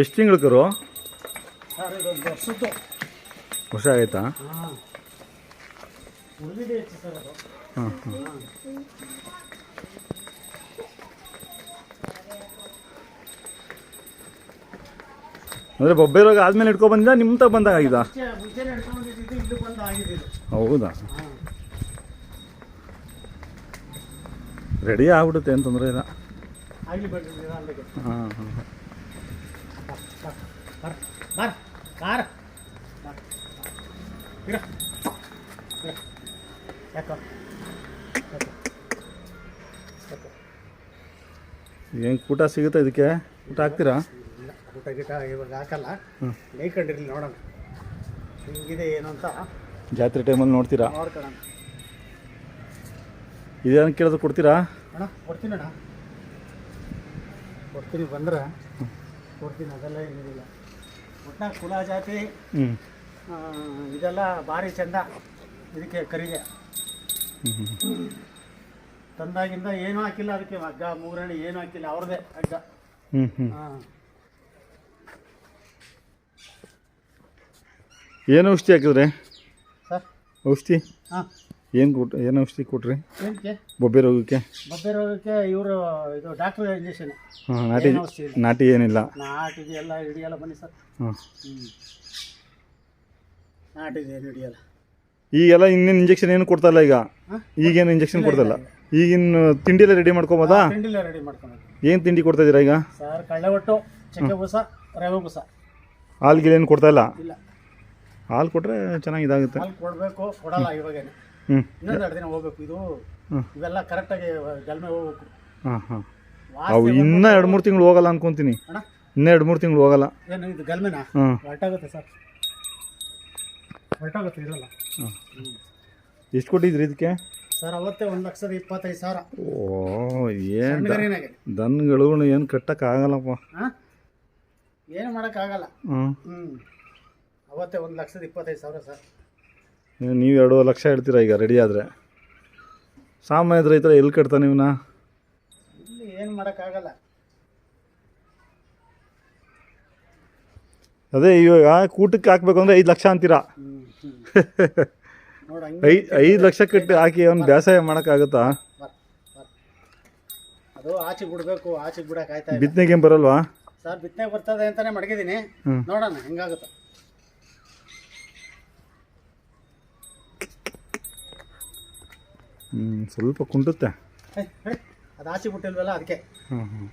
ಎಷ್ಟು ತಿಂಗಳು ಕರು? ಸರ್ ಇದೊಂದು ವರ್ಷದ್ದು. ವರ್ಷ ಆಯ್ತಾ? ಹಾಂ ಉಳಿದಿದೆ ಹೆಚ್ಚು ಸರ್ ಅದು. ಹಾಂ ಹಾಂ. ಅಂದರೆ ಬೊಬ್ಬೆ ರೋಗ ಆದಮೇಲೆ ಇಟ್ಕೊ ಬಂದಿದ್ದ ನಿಮ್ಮ ತಗ ಬಂದಾಗ ಆಗಿದ? ಮುಂಚೆನೇ ಹಿಡ್ಕೊಂಡಿದ್ದು ಇಲ್ಲಿ ಬಂದು ಆಗಿದ್ದು. ಹೌದಾ? ಹಾಂ ರೆಡಿ ಆಗ್ಬಿಡುತ್ತೆ ಏನು ತೊಂದರೆ ಇಲ್ಲ. ಆಗಲಿ ಬಿಡ್ರಿ ಅಲ್ಲಿಗೆ. ಹಾಂ ಹಾಂ. ಬರ್ ಕಾರ್ ಇರ ಯಾಕೋ ಏನು ಊಟ ಸಿಗುತ್ತೆ ಇದಕ್ಕೆ? ಊಟ ಹಾಕ್ತೀರಾ? ಇಲ್ಲ ಊಟ ಗೀಟ ಇವಾಗ ಹಾಕಲ್ಲ. ಮೇಯ್ಕೊಂಡಿರಲಿ ನೋಡೋಣ ಹಿಂಗಿದೆ ಏನು ಅಂತ. ಜಾತ್ರೆ ಟೈಮಲ್ಲಿ ನೋಡ್ತೀರಾ? ನೋಡ್ಕೊಳ್ಳೋಣ. ಇದೇನು ಕೇಳಿದ್ರೆ ಕೊಡ್ತೀರಾ? ಅಣ್ಣ ಕೊಡ್ತೀನಿ ಅಣ್ಣ, ಕೊಡ್ತೀನಿ ಬಂದರೆ ಕೊಡ್ತೀನಿ. ಅದೆಲ್ಲ ಏನಿಲ್ಲ. ಒಟ್ಟಾಗಿ ಕುಲ ಜಾತಿ ಇದೆಲ್ಲ ಭಾರಿ ಚಂದ ಇದಕ್ಕೆ ಕರಿಗೆ. ತಂದಾಗಿಂದ ಏನೂ ಹಾಕಿಲ್ಲ ಅದಕ್ಕೆ, ಹಗ್ಗ ಮೂರಣಿ ಏನೂ ಹಾಕಿಲ್ಲ, ಅವ್ರದ್ದೇ ಹಗ್ಗ. ಹಾಂ ಏನು ಔಷಧಿ ಹಾಕಿದ್ರಿ ಸರ್? ಔಷಧಿ ಹಾಂ ಏನು ಔಷಧಿ ಕೊಟ್ರಿ ಏನಕ್ಕೆ? ಬೊಬ್ಬೆ ರೋಗಕ್ಕೆ? ಬೊಬ್ಬೆ ರೋಗಕ್ಕೆ ಇವರು ಇದು ಡಾಕ್ಟ್ರ್ ಇಂಜೆಕ್ಷನ್. ಹಾಂ ನಾಟಿ ಏನಿಲ್ಲ? ನಾಟಿದು ಎಲ್ಲ ಹಿಡಿಯಲ್ಲ ಬನ್ನಿ ಸರ್. ಹಾಂ ನಾಟಿದು ಏನು ಹಿಡಿಯಲ್ಲ. ಈಗೆಲ್ಲ ಇನ್ನೇನು ಇಂಜೆಕ್ಷನ್ ಏನು ಕೊಡ್ತಾಯಿಲ್ಲ ಈಗ? ಈಗೇನು ಇಂಜೆಕ್ಷನ್ ಕೊಡ್ತಾಯಿಲ್ಲ? ಈಗಿನ ತಿಂಡಿ ಎಲ್ಲ ರೆಡಿ ಮಾಡ್ಕೊಬೋದಾ? ತಿಂಡಿಲ್ಲ ರೆಡಿ ಮಾಡ್ಕೊಂಡು. ಏನು ತಿಂಡಿ ಕೊಡ್ತಾ ಇದ್ದೀರಾ ಈಗ? ಸರ್ ಕಳ್ಳೆ ಒಟ್ಟು, ಚಕ್ಕೆ ಬೂಸ, ರವೆ ಬೂಸ. ಹಾಲ್ಗೆ ಏನು ಕೊಡ್ತಾಯಿಲ್ಲ? ಇಲ್ಲ. ಹಾಲು ಕೊಟ್ಟರೆ ಚೆನ್ನಾಗಿ ಇದಾಗುತ್ತೆ. ಹಾಲು ಕೊಡಬೇಕು, ಕೊಡಲ್ಲ ಇವಾಗೇನೆ. ಇನ್ನೊಂದು 2 ದಿನ ಹೋಗ್ಬೇಕು. ಇದು ಇವೆಲ್ಲ ಕರೆಕ್ಟಾಗಿ ಗಲ್ಮೆ ಹೋಗ್ಬೇಕು. ಹಾಂ ಹಾಂ. ಅವು ಇನ್ನೂ 2-3 ತಿಂಗಳು ಹೋಗಲ್ಲ ಅನ್ಕೊತೀನಿ. ಅಣ್ಣ ಇನ್ನೂ 2-3 ತಿಂಗಳು ಹೋಗಲ್ಲ. ಏನು ಇದು ಗಲ್ಮೆನಾ? ಹಾಂ ಹೊರಟಾಗುತ್ತೆ ಸರ್, ಹೊರಟಾಗುತ್ತೆ, ಇರಲ್ಲ. ಹಾಂ. ಎಷ್ಟು ಕೊಟ್ಟಿದ್ರಿ ಇದಕ್ಕೆ? ಸರ್ ಅವತ್ತೇ 1,25,000. ಓ ಏನು ದನಗಳು ಏನು ಕಟ್ಟಕ್ಕಾಗಲ್ಲಪ್ಪ. ಹಾಂ ಏನು ಮಾಡೋಕ್ಕಾಗಲ್ಲ. ಅವತ್ತೇ 1,25,000 ಸರ್. ನೀವು 2 ಲಕ್ಷ ಹೇಳ್ತೀರಾ ಈಗ ರೆಡಿ ಆದರೆ? ಸಾಮಾನ್ಯದ ರೈತರ ಎಲ್ಲಿ ಕಟ್ತಾನೆ ಇವನ್ನ? ಇಲ್ಲಿ ಏನು ಮಾಡೋಕ್ಕಾಗಲ್ಲ. ಅದೇ ಇವಾಗ ಕೂಟಕ್ಕೆ ಹಾಕ್ಬೇಕು ಅಂದರೆ 5 ಲಕ್ಷ ಅಂತೀರಾ? ನೋಡಿ 5 ಲಕ್ಷ ಕಟ್ಟಿ ಹಾಕಿ ಅವ್ನು ಬೇಸಾಯ ಮಾಡೋಕ್ಕಾಗುತ್ತಾ? ಅದು ಆಚೆಗೆ ಬಿಡಬೇಕು, ಆಚೆಗೆ ಬಿಡಕ್ಕೆ ಆಯ್ತಾ? ಬಿತ್ತನೆಗೆ ಬರಲ್ವಾ ಸರ್? ಬಿತ್ತನೆ ಬರ್ತದೆ ಅಂತಲೇ ಮಡಗಿದ್ದೀನಿ, ನೋಡೋಣ ಹೆಂಗಾಗುತ್ತೆ. ಸ್ವಲ್ಪ ಕುಂಟುತ್ತೆ. ಅದು ಆಚೆ ಬಿಟ್ಟಿಲ್ವಲ್ಲ ಅದಕ್ಕೆ. ಹಾಂ ಹಾಂ.